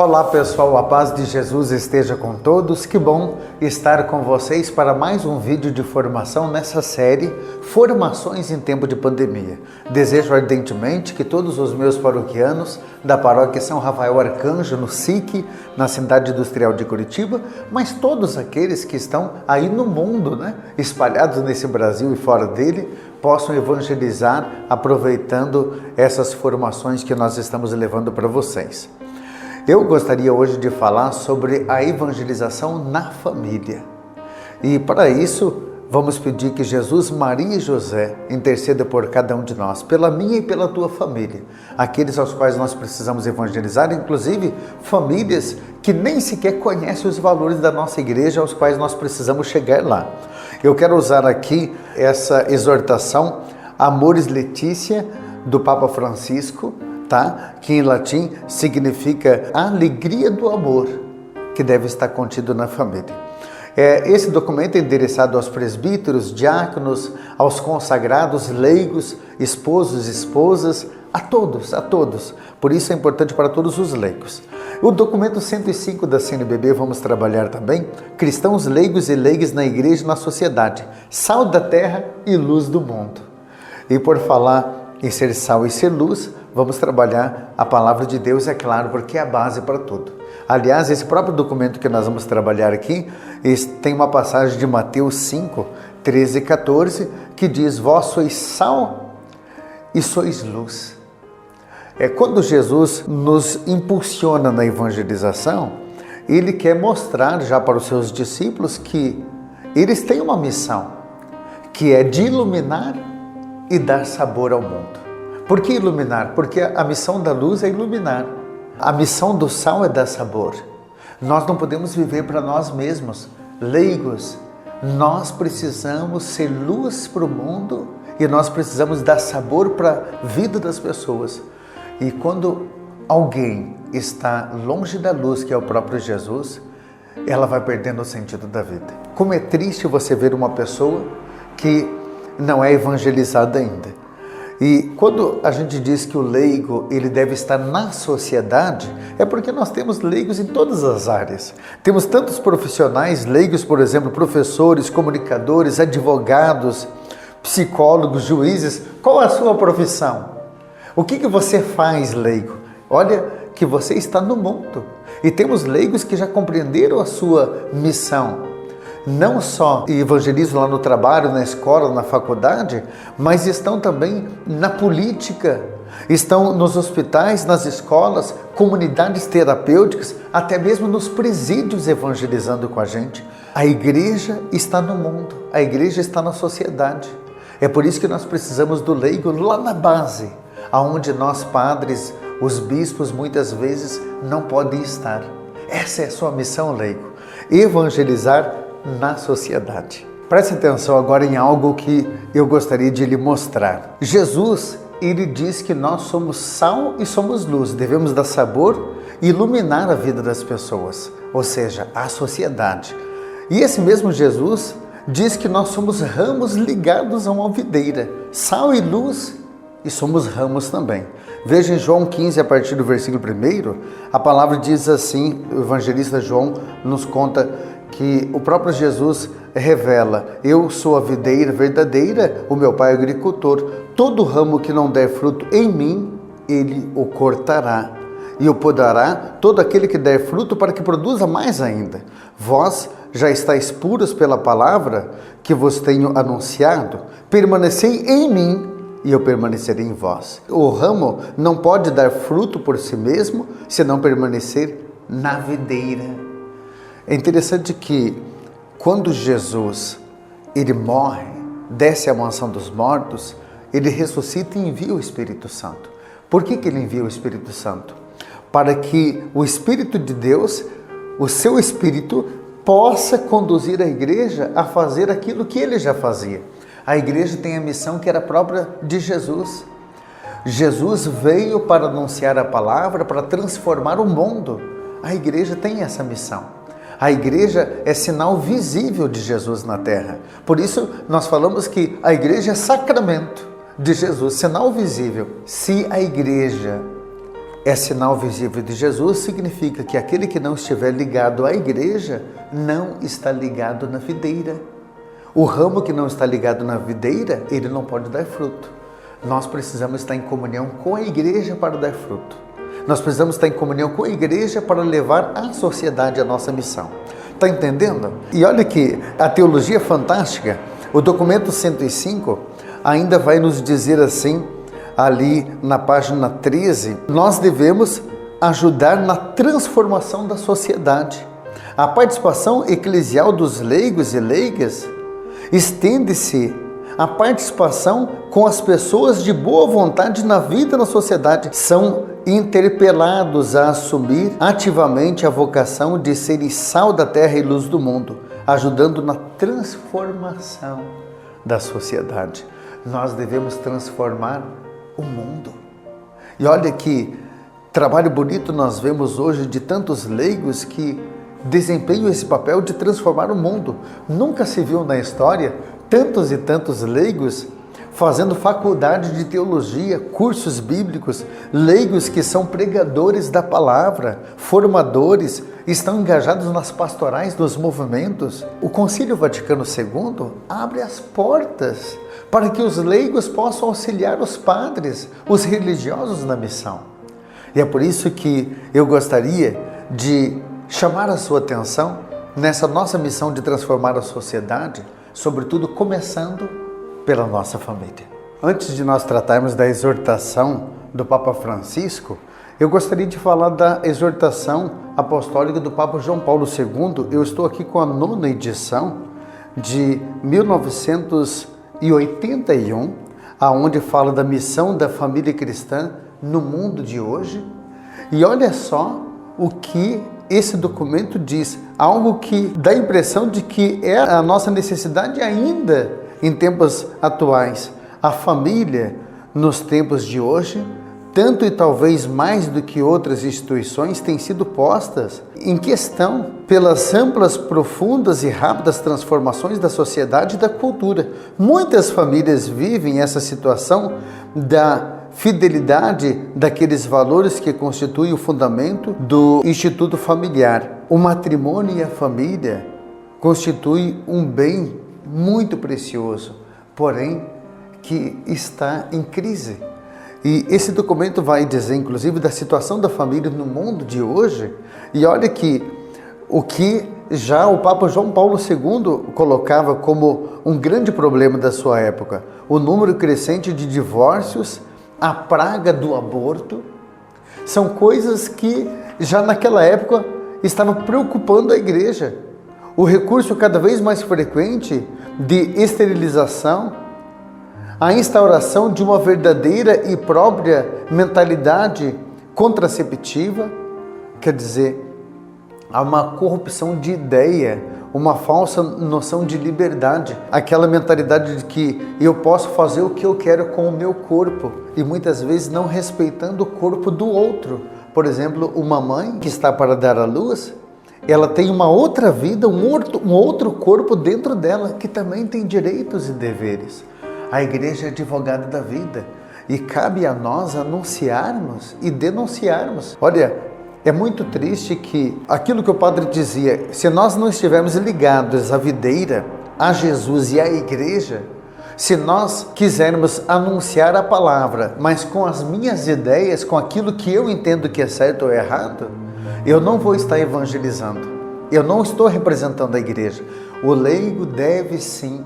Olá pessoal, a paz de Jesus esteja com todos. Que bom estar com vocês para mais um vídeo de formação nessa série Formações em Tempo de Pandemia. Desejo ardentemente que todos os meus paroquianos da paróquia São Rafael Arcanjo, no SIC, na cidade industrial de Curitiba, mas todos aqueles que estão aí no mundo, espalhados nesse Brasil e fora dele, possam evangelizar aproveitando essas formações que nós estamos levando para vocês. Eu gostaria hoje de falar sobre a evangelização na família. E para isso, vamos pedir que Jesus, Maria e José intercedam por cada um de nós, pela minha e pela tua família, aqueles aos quais nós precisamos evangelizar, inclusive famílias que nem sequer conhecem os valores da nossa igreja, aos quais nós precisamos chegar lá. Eu quero usar aqui essa exortação Amoris Laetitia, do Papa Francisco, que em latim significa a alegria do amor que deve estar contido na família. Esse documento é endereçado aos presbíteros, diáconos, aos consagrados, leigos, esposos, esposas, a todos. Por isso é importante para todos os leigos. O documento 105 da CNBB vamos trabalhar também, cristãos leigos e leigas na igreja e na sociedade, sal da terra e luz do mundo. E por falar em ser sal e ser luz, vamos trabalhar a palavra de Deus, é claro, porque é a base para tudo. Aliás, esse próprio documento que nós vamos trabalhar aqui, tem uma passagem de Mateus 5, 13 e 14, que diz: vós sois sal e sois luz. Quando Jesus nos impulsiona na evangelização, ele quer mostrar já para os seus discípulos que eles têm uma missão, que é de iluminar e dar sabor ao mundo. Por que iluminar? Porque a missão da luz é iluminar. A missão do sal é dar sabor. Nós não podemos viver para nós mesmos, leigos. Nós precisamos ser luz para o mundo e nós precisamos dar sabor para a vida das pessoas. E quando alguém está longe da luz, que é o próprio Jesus, ela vai perdendo o sentido da vida. Como é triste você ver uma pessoa que não é evangelizada ainda. E quando a gente diz que o leigo ele deve estar na sociedade, é porque nós temos leigos em todas as áreas. Temos tantos profissionais leigos, por exemplo, professores, comunicadores, advogados, psicólogos, juízes. Qual a sua profissão? O que você faz, leigo? Olha que você está no mundo. E temos leigos que já compreenderam a sua missão. Não só evangelizam lá no trabalho, na escola, na faculdade, mas estão também na política, estão nos hospitais, nas escolas, comunidades terapêuticas, até mesmo nos presídios evangelizando com a gente. A igreja está no mundo, a igreja está na sociedade. É por isso que nós precisamos do leigo lá na base, aonde nós padres, os bispos, muitas vezes não podem estar. Essa é a sua missão, leigo, evangelizar na sociedade. Preste atenção agora em algo que eu gostaria de lhe mostrar. Jesus, ele diz que nós somos sal e somos luz, devemos dar sabor e iluminar a vida das pessoas, ou seja, a sociedade. E esse mesmo Jesus diz que nós somos ramos ligados a uma videira, sal e luz, e somos ramos também. Veja em João 15, a partir do versículo 1, a palavra diz assim, o evangelista João nos conta que o próprio Jesus revela: eu sou a videira verdadeira, o meu pai é o agricultor. Todo ramo que não der fruto em mim, ele o cortará. E o podará todo aquele que der fruto, para que produza mais ainda. Vós já estáis puros pela palavra que vos tenho anunciado. Permanecei em mim e eu permanecerei em vós. O ramo não pode dar fruto por si mesmo, se não permanecer na videira. É interessante que quando Jesus ele morre, desce à mansão dos mortos, ele ressuscita e envia o Espírito Santo. Por que ele envia o Espírito Santo? Para que o Espírito de Deus, o seu Espírito, possa conduzir a igreja a fazer aquilo que ele já fazia. A igreja tem a missão que era própria de Jesus. Jesus veio para anunciar a palavra, para transformar o mundo. A igreja tem essa missão. A igreja é sinal visível de Jesus na terra. Por isso, nós falamos que a igreja é sacramento de Jesus, sinal visível. Se a igreja é sinal visível de Jesus, significa que aquele que não estiver ligado à igreja não está ligado na videira. O ramo que não está ligado na videira, ele não pode dar fruto. Nós precisamos estar em comunhão com a igreja para dar fruto. Nós precisamos estar em comunhão com a igreja para levar à sociedade a nossa missão. Está entendendo? E olha que a teologia fantástica, o documento 105, ainda vai nos dizer assim, ali na página 13, nós devemos ajudar na transformação da sociedade. A participação eclesial dos leigos e leigas estende-se à participação com as pessoas de boa vontade na vida na sociedade. São interpelados a assumir ativamente a vocação de serem sal da terra e luz do mundo, ajudando na transformação da sociedade. Nós devemos transformar o mundo. E olha que trabalho bonito nós vemos hoje de tantos leigos que desempenham esse papel de transformar o mundo. Nunca se viu na história tantos e tantos leigos fazendo faculdade de teologia, cursos bíblicos, leigos que são pregadores da palavra, formadores, estão engajados nas pastorais dos movimentos. O Concílio Vaticano II abre as portas para que os leigos possam auxiliar os padres, os religiosos na missão. E é por isso que eu gostaria de chamar a sua atenção nessa nossa missão de transformar a sociedade, sobretudo começando pela nossa família. Antes de nós tratarmos da exortação do Papa Francisco, eu gostaria de falar da exortação apostólica do Papa João Paulo II. Eu estou aqui com a 9ª edição de 1981, aonde fala da missão da família cristã no mundo de hoje. E olha só o que esse documento diz, algo que dá a impressão de que é a nossa necessidade ainda em tempos atuais. A família, nos tempos de hoje, tanto e talvez mais do que outras instituições, tem sido postas em questão pelas amplas, profundas e rápidas transformações da sociedade e da cultura. Muitas famílias vivem essa situação da fidelidade daqueles valores que constituem o fundamento do instituto familiar. O matrimônio e a família constituem um bem muito precioso, porém que está em crise. E esse documento vai dizer, inclusive, da situação da família no mundo de hoje. E olha que o que já o Papa João Paulo II colocava como um grande problema da sua época, o número crescente de divórcios, a praga do aborto, são coisas que já naquela época estavam preocupando a igreja. O recurso cada vez mais frequente de esterilização, a instauração de uma verdadeira e própria mentalidade contraceptiva, quer dizer, há uma corrupção de ideia, uma falsa noção de liberdade, aquela mentalidade de que eu posso fazer o que eu quero com o meu corpo e muitas vezes não respeitando o corpo do outro. Por exemplo, uma mãe que está para dar à luz, ela tem uma outra vida, um outro corpo dentro dela que também tem direitos e deveres. A igreja é advogada da vida e cabe a nós anunciarmos e denunciarmos. Olha, é muito triste que aquilo que o padre dizia, se nós não estivermos ligados à videira, a Jesus e à igreja, se nós quisermos anunciar a palavra, mas com as minhas ideias, com aquilo que eu entendo que é certo ou errado, eu não vou estar evangelizando. Eu não estou representando a igreja. O leigo deve sim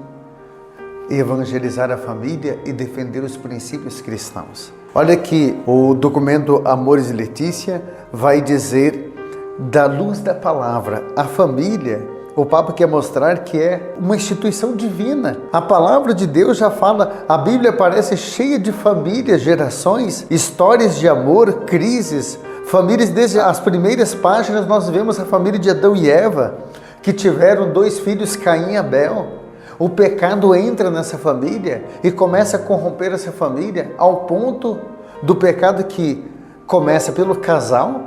evangelizar a família e defender os princípios cristãos. Olha que o documento Amores e Letícia vai dizer da luz da palavra. A família, o Papa quer mostrar que é uma instituição divina. A palavra de Deus já fala, a Bíblia parece cheia de famílias, gerações, histórias de amor, crises, famílias. Desde as primeiras páginas nós vemos a família de Adão e Eva, que tiveram 2 filhos, Caim e Abel. O pecado entra nessa família e começa a corromper essa família ao ponto do pecado que começa pelo casal,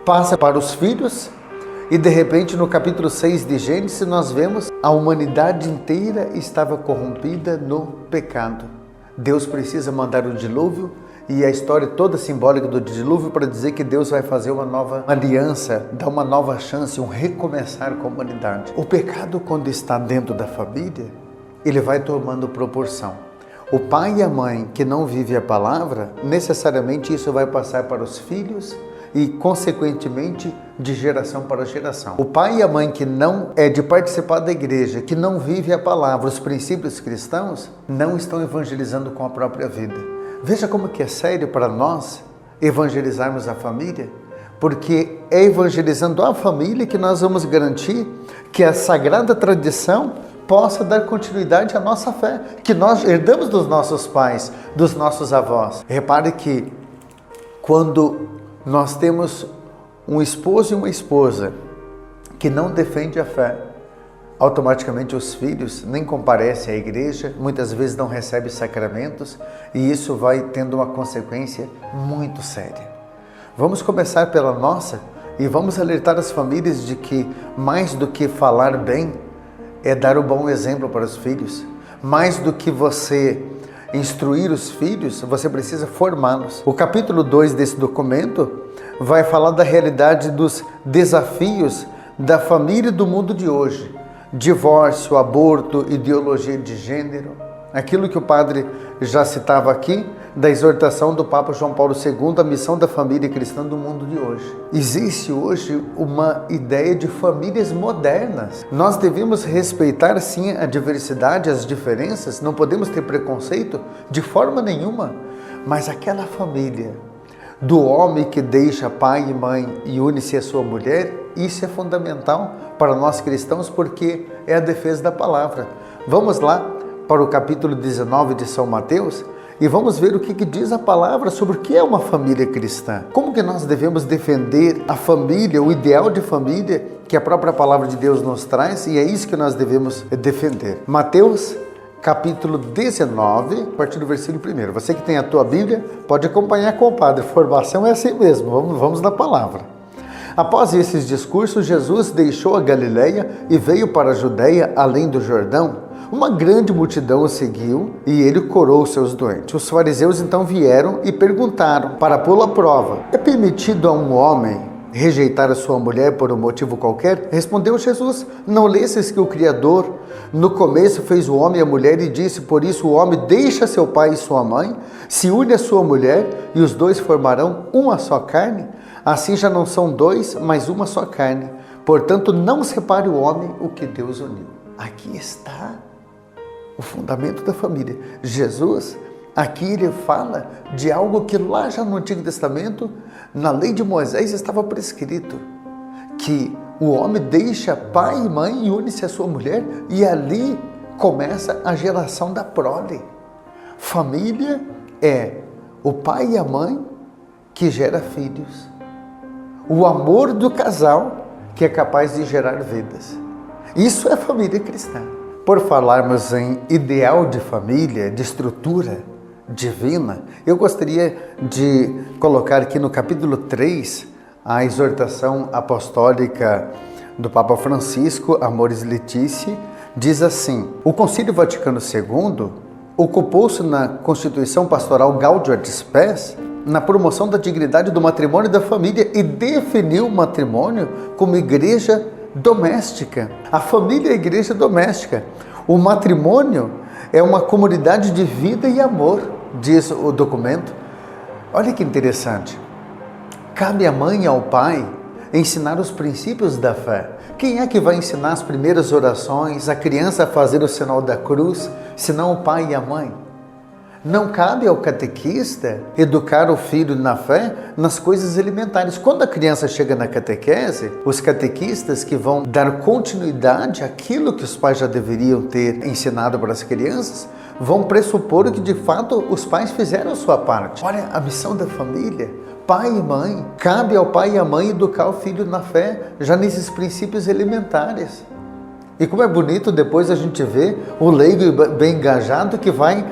passa para os filhos e de repente no capítulo 6 de Gênesis nós vemos a humanidade inteira estava corrompida no pecado. Deus precisa mandar o dilúvio e a história toda simbólica do dilúvio para dizer que Deus vai fazer uma nova aliança, dar uma nova chance, um recomeçar com a humanidade. O pecado, quando está dentro da família, ele vai tomando proporção. O pai e a mãe que não vivem a palavra, necessariamente isso vai passar para os filhos e, consequentemente, de geração para geração. O pai e a mãe que não é de participar da igreja, que não vive a palavra, os princípios cristãos, não estão evangelizando com a própria vida. Veja como que é sério para nós evangelizarmos a família, porque é evangelizando a família que nós vamos garantir que a sagrada tradição possa dar continuidade à nossa fé, que nós herdamos dos nossos pais, dos nossos avós. Repare que quando nós temos um esposo e uma esposa que não defende a fé, automaticamente os filhos nem comparecem à igreja, muitas vezes não recebem sacramentos, e isso vai tendo uma consequência muito séria. Vamos começar pela nossa e vamos alertar as famílias de que mais do que falar bem, é dar o bom exemplo para os filhos. Mais do que você instruir os filhos, você precisa formá-los. O capítulo 2 desse documento vai falar da realidade dos desafios da família e do mundo de hoje. Divórcio, aborto, ideologia de gênero. Aquilo que o padre já citava aqui, da exortação do Papa João Paulo II, a missão da família cristã do mundo de hoje. Existe hoje uma ideia de famílias modernas. Nós devemos respeitar sim a diversidade, as diferenças, não podemos ter preconceito de forma nenhuma, mas aquela família do homem que deixa pai e mãe e une-se a sua mulher, isso é fundamental para nós cristãos porque é a defesa da palavra. Vamos lá para o capítulo 19 de São Mateus, e vamos ver o que diz a palavra sobre o que é uma família cristã. Como que nós devemos defender a família, o ideal de família que a própria palavra de Deus nos traz, e é isso que nós devemos defender. Mateus, capítulo 19, a partir do versículo 1. Você que tem a tua Bíblia, pode acompanhar com o padre. Formação é assim mesmo, vamos na palavra. Após esses discursos, Jesus deixou a Galileia e veio para a Judeia, além do Jordão. Uma grande multidão o seguiu e ele curou seus doentes. Os fariseus então vieram e perguntaram, para pô-lo à prova: é permitido a um homem rejeitar a sua mulher por um motivo qualquer? Respondeu Jesus: não lesses que o Criador no começo fez o homem e a mulher e disse: por isso o homem deixa seu pai e sua mãe, se une à sua mulher e os dois formarão uma só carne? Assim já não são dois, mas uma só carne. Portanto, não separe o homem o que Deus uniu. Aqui está o fundamento da família. Jesus, aqui ele fala de algo que lá já no Antigo Testamento, na lei de Moisés, estava prescrito, que o homem deixa pai e mãe e une-se a sua mulher, e ali começa a geração da prole. Família é o pai e a mãe que gera filhos, o amor do casal que é capaz de gerar vidas. Isso é família cristã. Por falarmos em ideal de família, de estrutura divina, eu gostaria de colocar aqui no capítulo 3 a exortação apostólica do Papa Francisco, Amoris Laetitia, diz assim: o Concílio Vaticano II ocupou-se na Constituição Pastoral Gaudium et Spes na promoção da dignidade do matrimônio e da família e definiu o matrimônio como igreja doméstica. A família é a igreja doméstica. O matrimônio é uma comunidade de vida e amor, diz o documento. Olha que interessante. Cabe à mãe e ao pai ensinar os princípios da fé. Quem é que vai ensinar as primeiras orações, a criança a fazer o sinal da cruz, senão o pai e a mãe? Não cabe ao catequista educar o filho na fé nas coisas elementares. Quando a criança chega na catequese, os catequistas que vão dar continuidade àquilo que os pais já deveriam ter ensinado para as crianças, vão pressupor que de fato os pais fizeram a sua parte. Olha a missão da família, pai e mãe. Cabe ao pai e à mãe educar o filho na fé, já nesses princípios elementares. E como é bonito depois a gente vê o leigo bem engajado que vai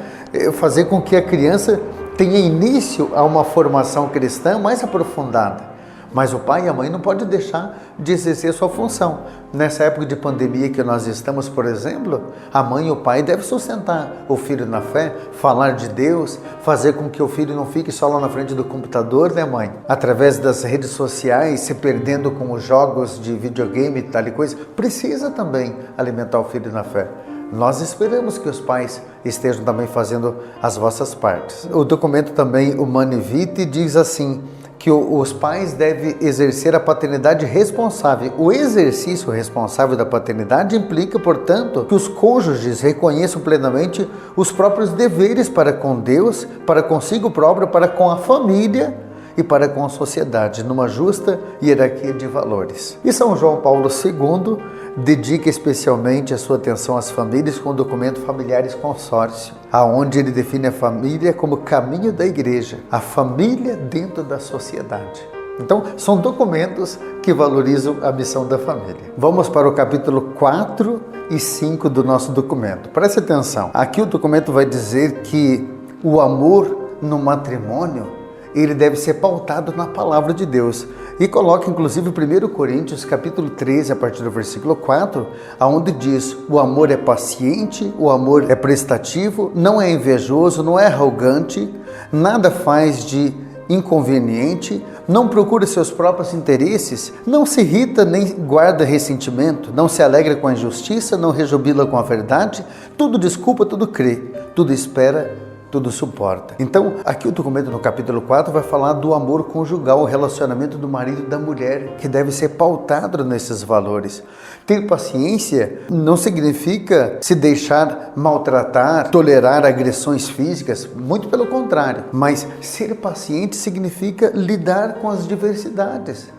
fazer com que a criança tenha início a uma formação cristã mais aprofundada. Mas o pai e a mãe não podem deixar de exercer sua função. Nessa época de pandemia que nós estamos, por exemplo, a mãe e o pai devem sustentar o filho na fé, falar de Deus, fazer com que o filho não fique só lá na frente do computador, né, mãe? Através das redes sociais, se perdendo com os jogos de videogame e tal e coisa. Precisa também alimentar o filho na fé. Nós esperamos que os pais estejam também fazendo as vossas partes. O documento também, o Humanae Vitae, diz assim, que os pais devem exercer a paternidade responsável. O exercício responsável da paternidade implica, portanto, que os cônjuges reconheçam plenamente os próprios deveres para com Deus, para consigo próprio, para com a família e para com a sociedade, numa justa hierarquia de valores. E São João Paulo II dedica especialmente a sua atenção às famílias com o documento Familiares Consórcio, aonde ele define a família como caminho da igreja, a família dentro da sociedade. Então, são documentos que valorizam a missão da família. Vamos para o capítulo 4 e 5 do nosso documento. Preste atenção. Aqui o documento vai dizer que o amor no matrimônio ele deve ser pautado na palavra de Deus. E coloca inclusive 1 Coríntios capítulo 13, a partir do versículo 4, onde diz: o amor é paciente, o amor é prestativo, não é invejoso, não é arrogante, nada faz de inconveniente, não procura seus próprios interesses, não se irrita nem guarda ressentimento, não se alegra com a injustiça, não rejubila com a verdade, tudo desculpa, tudo crê, tudo espera, tudo suporta. Então, aqui o documento no capítulo 4 vai falar do amor conjugal, o relacionamento do marido e da mulher, que deve ser pautado nesses valores. Ter paciência não significa se deixar maltratar, tolerar agressões físicas, muito pelo contrário. Mas ser paciente significa lidar com as diversidades.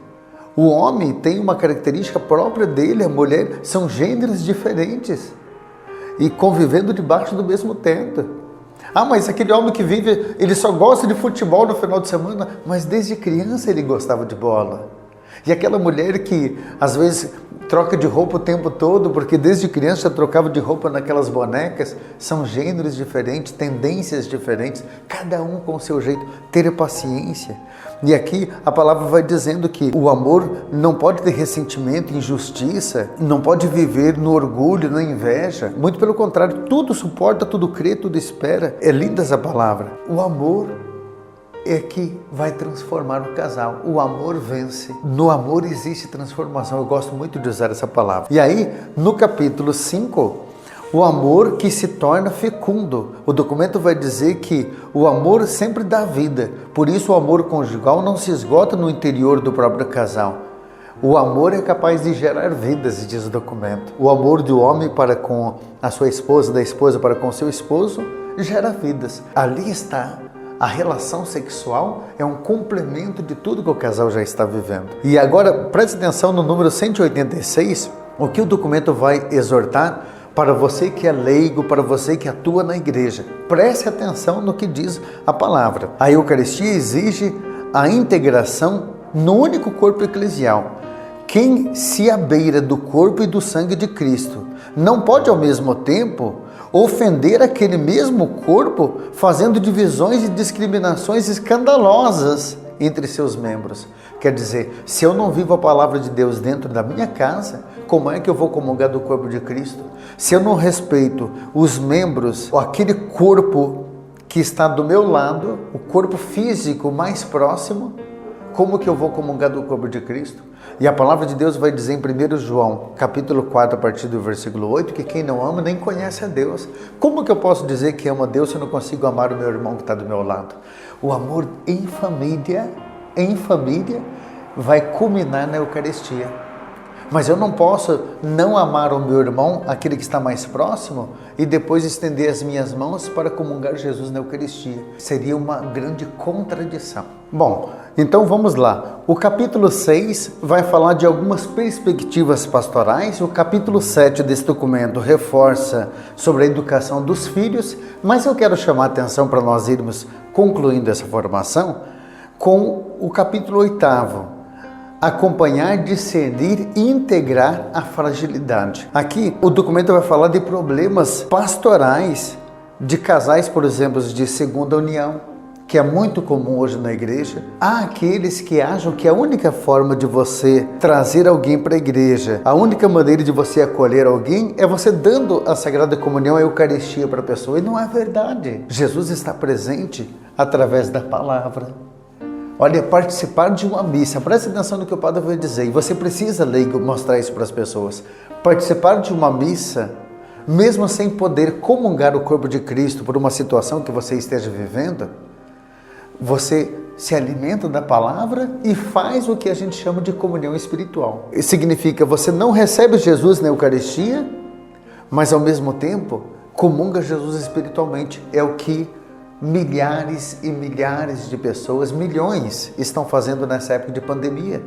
O homem tem uma característica própria dele, a mulher são gêneros diferentes e convivendo debaixo do mesmo teto. Ah, mas aquele homem que vive, ele só gosta de futebol no final de semana, mas desde criança ele gostava de bola. E aquela mulher que às vezes troca de roupa o tempo todo, porque desde criança já trocava de roupa naquelas bonecas, são gêneros diferentes, tendências diferentes, cada um com o seu jeito. Ter paciência. E aqui a palavra vai dizendo que o amor não pode ter ressentimento, injustiça, não pode viver no orgulho, na inveja. Muito pelo contrário, tudo suporta, tudo crê, tudo espera. É linda essa palavra. O amor é que vai transformar o casal. O amor vence. No amor existe transformação. Eu gosto muito de usar essa palavra. E aí, no capítulo 5, o amor que se torna fecundo. O documento vai dizer que o amor sempre dá vida. Por isso o amor conjugal não se esgota no interior do próprio casal. O amor é capaz de gerar vidas, diz o documento. O amor do homem para com a sua esposa, da esposa para com o seu esposo, gera vidas. Ali está. A relação sexual é um complemento de tudo que o casal já está vivendo. E agora, preste atenção no número 186, o que o documento vai exortar para você que é leigo, para você que atua na igreja. Preste atenção no que diz a palavra. A Eucaristia exige a integração no único corpo eclesial. Quem se abeira do corpo e do sangue de Cristo não pode ao mesmo tempo ofender aquele mesmo corpo, fazendo divisões e discriminações escandalosas entre seus membros. Quer dizer, se eu não vivo a palavra de Deus dentro da minha casa, como é que eu vou comungar do corpo de Cristo? Se eu não respeito os membros, ou aquele corpo que está do meu lado, o corpo físico mais próximo, como que eu vou comungar do corpo de Cristo? E a palavra de Deus vai dizer em 1 João, capítulo 4, a partir do versículo 8, que quem não ama nem conhece a Deus. Como que eu posso dizer que amo a Deus se eu não consigo amar o meu irmão que está do meu lado? O amor em família, vai culminar na Eucaristia. Mas eu não posso não amar o meu irmão, aquele que está mais próximo, e depois estender as minhas mãos para comungar Jesus na Eucaristia. Seria uma grande contradição. Bom, então vamos lá. O capítulo 6 vai falar de algumas perspectivas pastorais. O capítulo 7 desse documento reforça sobre a educação dos filhos, mas eu quero chamar a atenção para nós irmos concluindo essa formação com o capítulo 8º. Acompanhar, discernir e integrar a fragilidade. Aqui o documento vai falar de problemas pastorais de casais, por exemplo, de segunda união, que é muito comum hoje na igreja. Há aqueles que acham que a única forma de você trazer alguém para a igreja, a única maneira de você acolher alguém é você dando a Sagrada Comunhão, a Eucaristia para a pessoa. E não é verdade. Jesus está presente através da palavra. Olha, participar de uma missa, preste atenção no que o padre vai dizer, e você precisa, leigo, mostrar isso para as pessoas. Participar de uma missa, mesmo sem poder comungar o corpo de Cristo por uma situação que você esteja vivendo, você se alimenta da palavra e faz o que a gente chama de comunhão espiritual. Isso significa, você não recebe Jesus na Eucaristia, mas ao mesmo tempo comunga Jesus espiritualmente. É o que milhares e milhares de pessoas, milhões, estão fazendo nessa época de pandemia.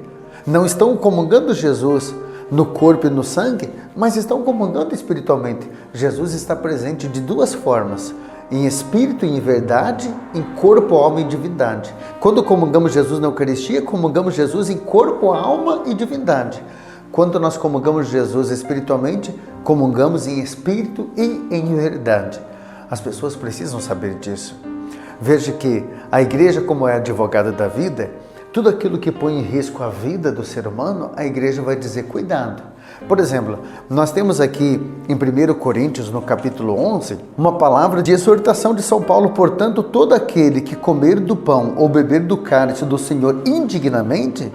Não estão comungando Jesus no corpo e no sangue, mas estão comungando espiritualmente. Jesus está presente de duas formas: em espírito e em verdade, em corpo, alma e divindade. Quando comungamos Jesus na Eucaristia, comungamos Jesus em corpo, alma e divindade. Quando nós comungamos Jesus espiritualmente, comungamos em espírito e em verdade. As pessoas precisam saber disso. Veja que a igreja, como é advogada da vida, tudo aquilo que põe em risco a vida do ser humano, a igreja vai dizer cuidado. Por exemplo, nós temos aqui em 1 Coríntios, no capítulo 11, uma palavra de exortação de São Paulo. Portanto, todo aquele que comer do pão ou beber do cálice do Senhor indignamente,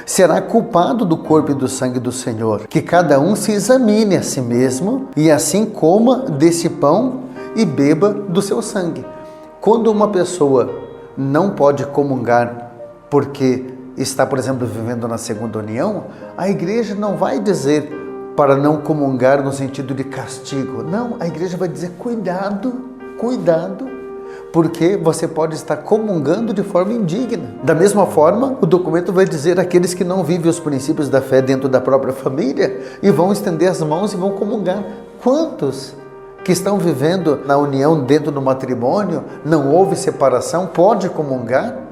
será culpado do corpo e do sangue do Senhor. Que cada um se examine a si mesmo e assim coma desse pão e beba do seu sangue. Quando uma pessoa não pode comungar porque está, por exemplo, vivendo na segunda união, a igreja não vai dizer para não comungar no sentido de castigo. Não, a igreja vai dizer cuidado, cuidado, porque você pode estar comungando de forma indigna. Da mesma forma, o documento vai dizer aqueles que não vivem os princípios da fé dentro da própria família e vão estender as mãos e vão comungar. Quantos que estão vivendo na união dentro do matrimônio, não houve separação, pode comungar,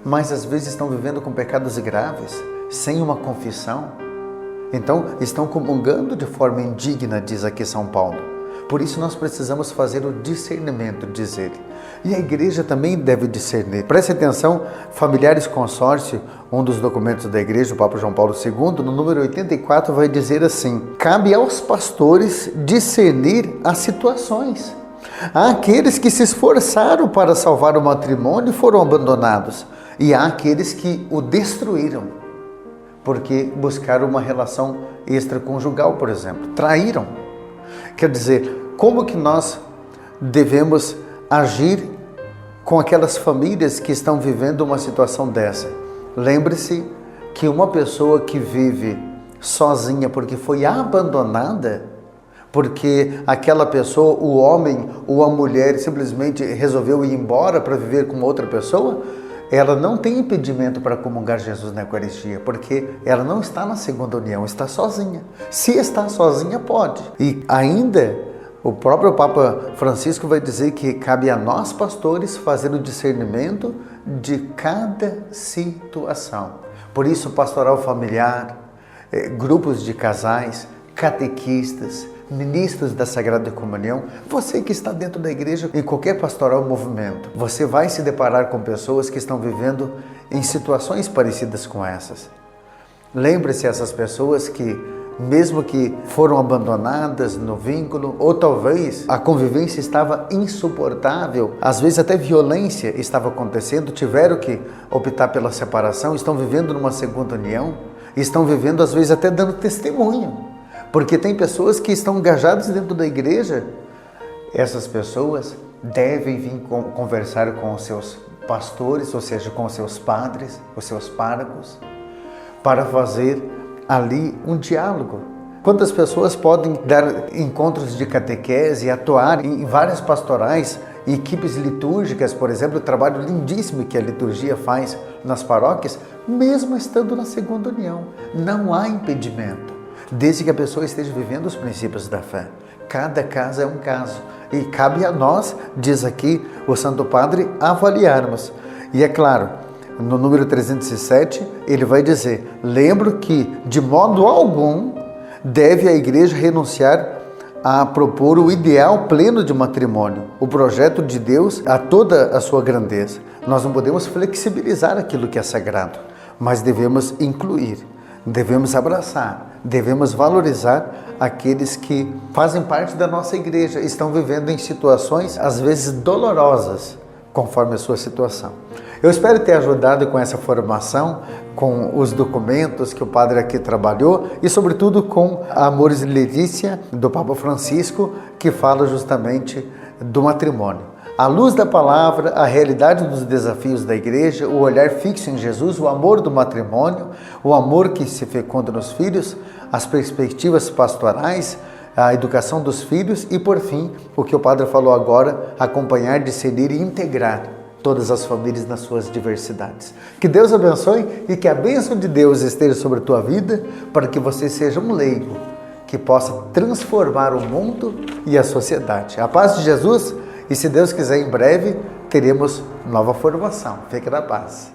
mas às vezes estão vivendo com pecados graves, sem uma confissão. Então, estão comungando de forma indigna, diz aqui São Paulo. Por isso nós precisamos fazer o discernimento, diz ele. E a igreja também deve discernir. Preste atenção, Familiares Consórcio, um dos documentos da igreja, o Papa João Paulo II, no número 84, vai dizer assim: cabe aos pastores discernir as situações. Há aqueles que se esforçaram para salvar o matrimônio e foram abandonados. E há aqueles que o destruíram, porque buscaram uma relação extraconjugal, por exemplo. Traíram. Quer dizer, como que nós devemos agir com aquelas famílias que estão vivendo uma situação dessa? Lembre-se que uma pessoa que vive sozinha porque foi abandonada, porque aquela pessoa, o homem ou a mulher, simplesmente resolveu ir embora para viver com outra pessoa, ela não tem impedimento para comungar Jesus na Eucaristia, porque ela não está na segunda união, está sozinha. Se está sozinha, pode. E ainda, o próprio Papa Francisco vai dizer que cabe a nós, pastores, fazer o discernimento de cada situação. Por isso, pastoral familiar, grupos de casais, catequistas, ministros da Sagrada Comunhão, você que está dentro da igreja, em qualquer pastoral movimento, você vai se deparar com pessoas que estão vivendo em situações parecidas com essas. Lembre-se, essas pessoas que, mesmo que foram abandonadas no vínculo, ou talvez a convivência estava insuportável, às vezes até violência estava acontecendo, tiveram que optar pela separação, estão vivendo numa segunda união, estão vivendo às vezes até dando testemunho. Porque tem pessoas que estão engajadas dentro da igreja. Essas pessoas devem vir conversar com os seus pastores, ou seja, com os seus padres, os seus párocos, para fazer ali um diálogo. Quantas pessoas podem dar encontros de catequese e atuar em várias pastorais, em equipes litúrgicas, por exemplo, o trabalho lindíssimo que a liturgia faz nas paróquias, mesmo estando na segunda união. Não há impedimento, desde que a pessoa esteja vivendo os princípios da fé. Cada caso é um caso. E cabe a nós, diz aqui o Santo Padre, avaliarmos. E é claro, no número 307, ele vai dizer: lembro que, de modo algum, deve a igreja renunciar a propor o ideal pleno de matrimônio, o projeto de Deus a toda a sua grandeza. Nós não podemos flexibilizar aquilo que é sagrado, mas devemos incluir, devemos abraçar, devemos valorizar aqueles que fazem parte da nossa igreja, estão vivendo em situações às vezes dolorosas, conforme a sua situação. Eu espero ter ajudado com essa formação, com os documentos que o padre aqui trabalhou e sobretudo com a Amoris Laetitia do Papa Francisco, que fala justamente do matrimônio. À luz da palavra, a realidade dos desafios da igreja, o olhar fixo em Jesus, o amor do matrimônio, o amor que se fecunda nos filhos, as perspectivas pastorais, a educação dos filhos e, por fim, o que o padre falou agora, acompanhar, discernir e integrar todas as famílias nas suas diversidades. Que Deus abençoe e que a bênção de Deus esteja sobre a tua vida para que você seja um leigo que possa transformar o mundo e a sociedade. A paz de Jesus. E se Deus quiser, em breve teremos nova formação. Fique na paz.